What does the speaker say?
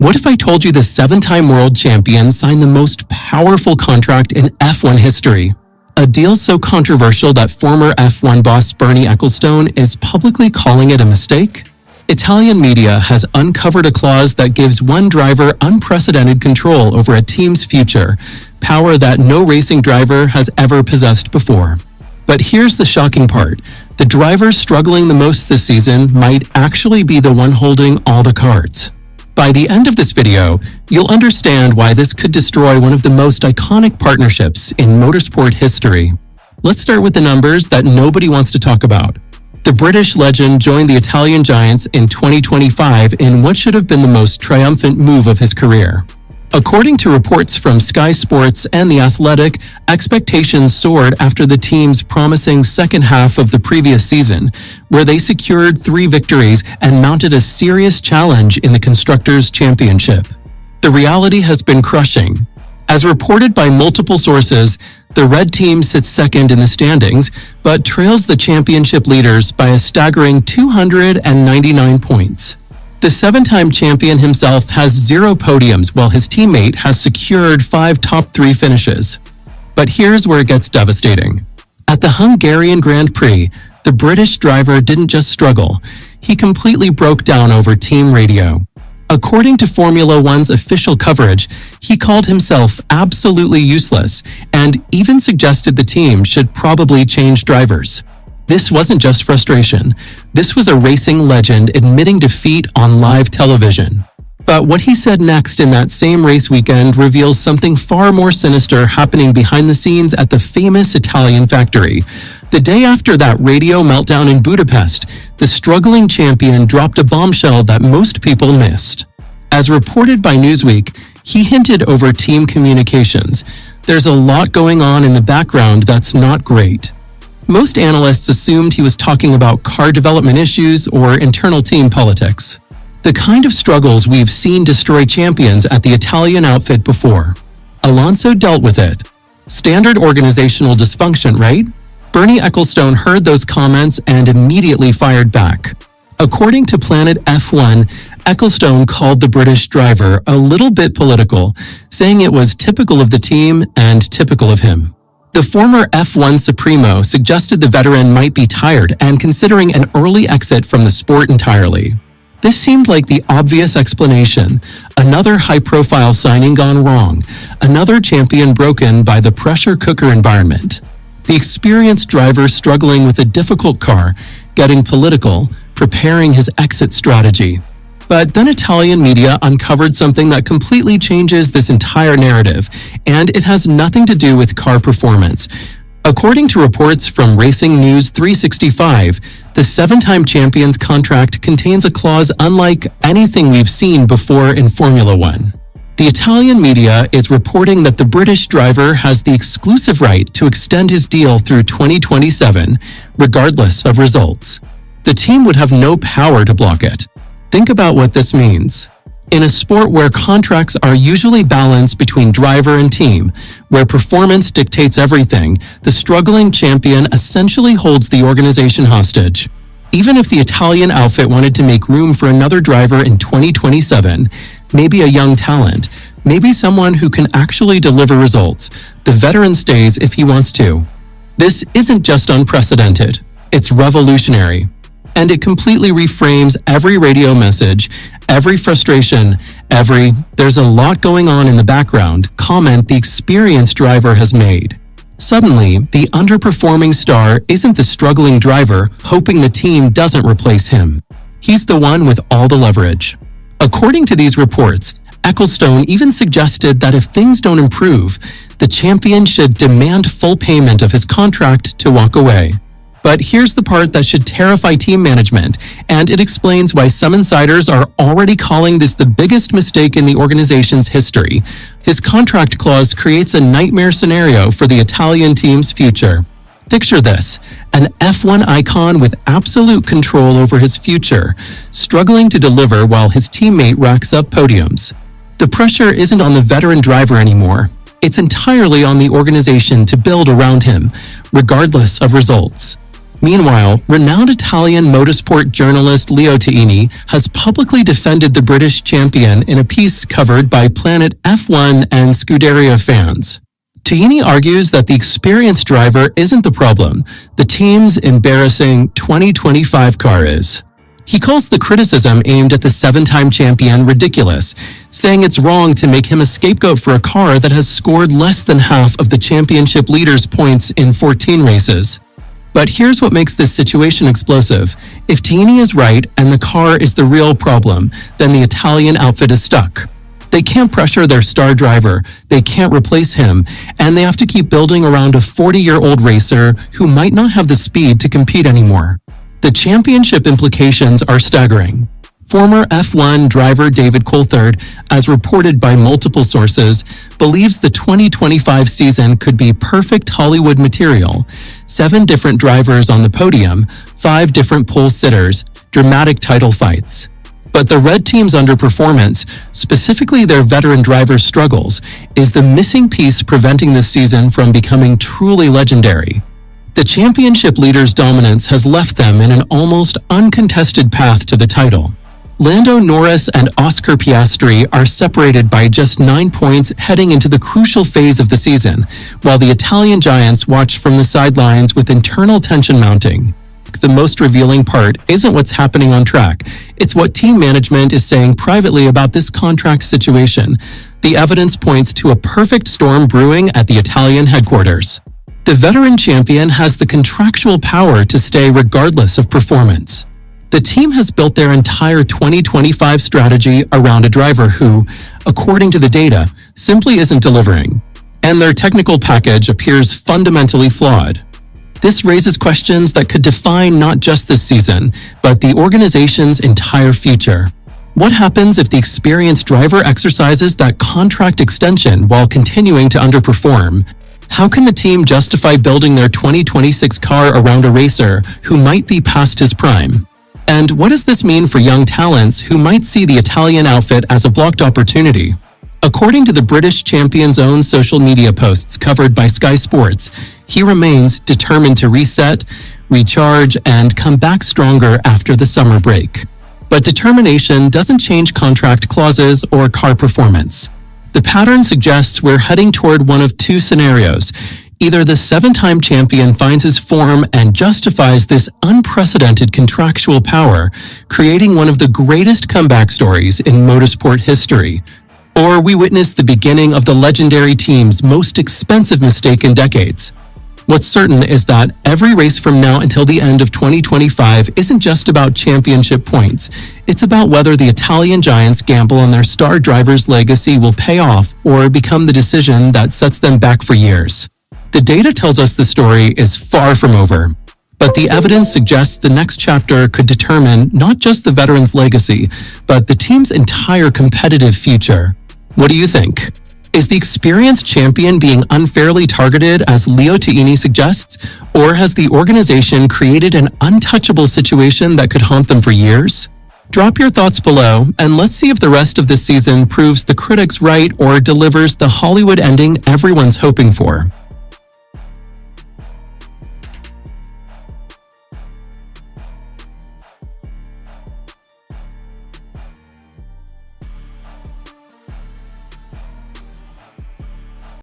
What if I told you the 7-time world champion signed the most powerful contract in F1 history? A deal so controversial that former F1 boss Bernie Ecclestone is publicly calling it a mistake? Italian media has uncovered a clause that gives one driver unprecedented control over a team's future, power that no racing driver has ever possessed before. But here's the shocking part. The driver struggling the most this season might actually be the one holding all the cards. By the end of this video, you'll understand why this could destroy one of the most iconic partnerships in motorsport history. Let's start with the numbers that nobody wants to talk about. The British legend joined the Italian Giants in 2025 in what should have been the most triumphant move of his career. According to reports from Sky Sports and The Athletic, expectations soared after the team's promising second half of the previous season, where they secured 3 victories and mounted a serious challenge in the Constructors' Championship. The reality has been crushing. As reported by multiple sources, the red team sits second in the standings, but trails the championship leaders by a staggering 299 points. The 7-time champion himself has 0 podiums, while his teammate has secured 5 top 3 finishes. But here's where it gets devastating. At the Hungarian Grand Prix, the British driver didn't just struggle, he completely broke down over team radio. According to Formula One's official coverage, he called himself absolutely useless and even suggested the team should probably change drivers. This wasn't just frustration. This was a racing legend admitting defeat on live television. But what he said next in that same race weekend reveals something far more sinister happening behind the scenes at the famous Italian factory. The day after that radio meltdown in Budapest, the struggling champion dropped a bombshell that most people missed. As reported by Newsweek, he hinted over team communications. There's a lot going on in the background that's not great. Most analysts assumed he was talking about car development issues or internal team politics. The kind of struggles we've seen destroy champions at the Italian outfit before. Alonso dealt with it. Standard organizational dysfunction, right? Bernie Ecclestone heard those comments and immediately fired back. According to Planet F1, Ecclestone called the British driver a little bit political, saying it was typical of the team and typical of him. The former F1 Supremo suggested the veteran might be tired and considering an early exit from the sport entirely. This seemed like the obvious explanation. Another high-profile signing gone wrong, another champion broken by the pressure cooker environment. The experienced driver struggling with a difficult car, getting political, preparing his exit strategy. But then Italian media uncovered something that completely changes this entire narrative, and it has nothing to do with car performance. According to reports from Racing News 365, the 7-time champion's contract contains a clause unlike anything we've seen before in Formula One. The Italian media is reporting that the British driver has the exclusive right to extend his deal through 2027, regardless of results. The team would have no power to block it. Think about what this means. In a sport where contracts are usually balanced between driver and team, where performance dictates everything, the struggling champion essentially holds the organization hostage. Even if the Italian outfit wanted to make room for another driver in 2027, maybe a young talent, maybe someone who can actually deliver results, the veteran stays if he wants to. This isn't just unprecedented, it's revolutionary. And it completely reframes every radio message, every frustration, "there's a lot going on in the background" comment the experienced driver has made. Suddenly, the underperforming star isn't the struggling driver hoping the team doesn't replace him. He's the one with all the leverage. According to these reports, Ecclestone even suggested that if things don't improve, the champion should demand full payment of his contract to walk away. But here's the part that should terrify team management, and it explains why some insiders are already calling this the biggest mistake in the organization's history. His contract clause creates a nightmare scenario for the Italian team's future. Picture this, an F1 icon with absolute control over his future, struggling to deliver while his teammate racks up podiums. The pressure isn't on the veteran driver anymore. It's entirely on the organization to build around him, regardless of results. Meanwhile, renowned Italian motorsport journalist Leo Taini has publicly defended the British champion in a piece covered by Planet F1 and Scuderia fans. Taini argues that the experienced driver isn't the problem, the team's embarrassing 2025 car is. He calls the criticism aimed at the 7-time champion ridiculous, saying it's wrong to make him a scapegoat for a car that has scored less than half of the championship leader's points in 14 races. But here's what makes this situation explosive. If Taini is right and the car is the real problem, then the Italian outfit is stuck. They can't pressure their star driver, they can't replace him, and they have to keep building around a 40-year-old racer who might not have the speed to compete anymore. The championship implications are staggering. Former F1 driver David Coulthard, as reported by multiple sources, believes the 2025 season could be perfect Hollywood material. 7 different drivers on the podium, 5 different pole sitters, dramatic title fights. But the Red Team's underperformance, specifically their veteran drivers' struggles, is the missing piece preventing this season from becoming truly legendary. The championship leader's dominance has left them in an almost uncontested path to the title. Lando Norris and Oscar Piastri are separated by just 9 points heading into the crucial phase of the season, while the Italian giants watch from the sidelines with internal tension mounting. The most revealing part isn't what's happening on track, it's what team management is saying privately about this contract situation. The evidence points to a perfect storm brewing at the Italian headquarters. The veteran champion has the contractual power to stay regardless of performance. The team has built their entire 2025 strategy around a driver who, according to the data, simply isn't delivering. And their technical package appears fundamentally flawed. This raises questions that could define not just this season, but the organization's entire future. What happens if the experienced driver exercises that contract extension while continuing to underperform? How can the team justify building their 2026 car around a racer who might be past his prime? And what does this mean for young talents who might see the Italian outfit as a blocked opportunity? According to the British champion's own social media posts covered by Sky Sports, he remains determined to reset, recharge, and come back stronger after the summer break. But determination doesn't change contract clauses or car performance. The pattern suggests we're heading toward one of 2 scenarios. Either the 7-time champion finds his form and justifies this unprecedented contractual power, creating one of the greatest comeback stories in motorsport history, or we witness the beginning of the legendary team's most expensive mistake in decades. What's certain is that every race from now until the end of 2025 isn't just about championship points. It's about whether the Italian giants gamble on their star driver's legacy will pay off or become the decision that sets them back for years. The data tells us the story is far from over, but the evidence suggests the next chapter could determine not just the veteran's legacy, but the team's entire competitive future. What do you think? Is the experienced champion being unfairly targeted, as Leo Taini suggests, or has the organization created an untouchable situation that could haunt them for years? Drop your thoughts below, and let's see if the rest of this season proves the critics right or delivers the Hollywood ending everyone's hoping for.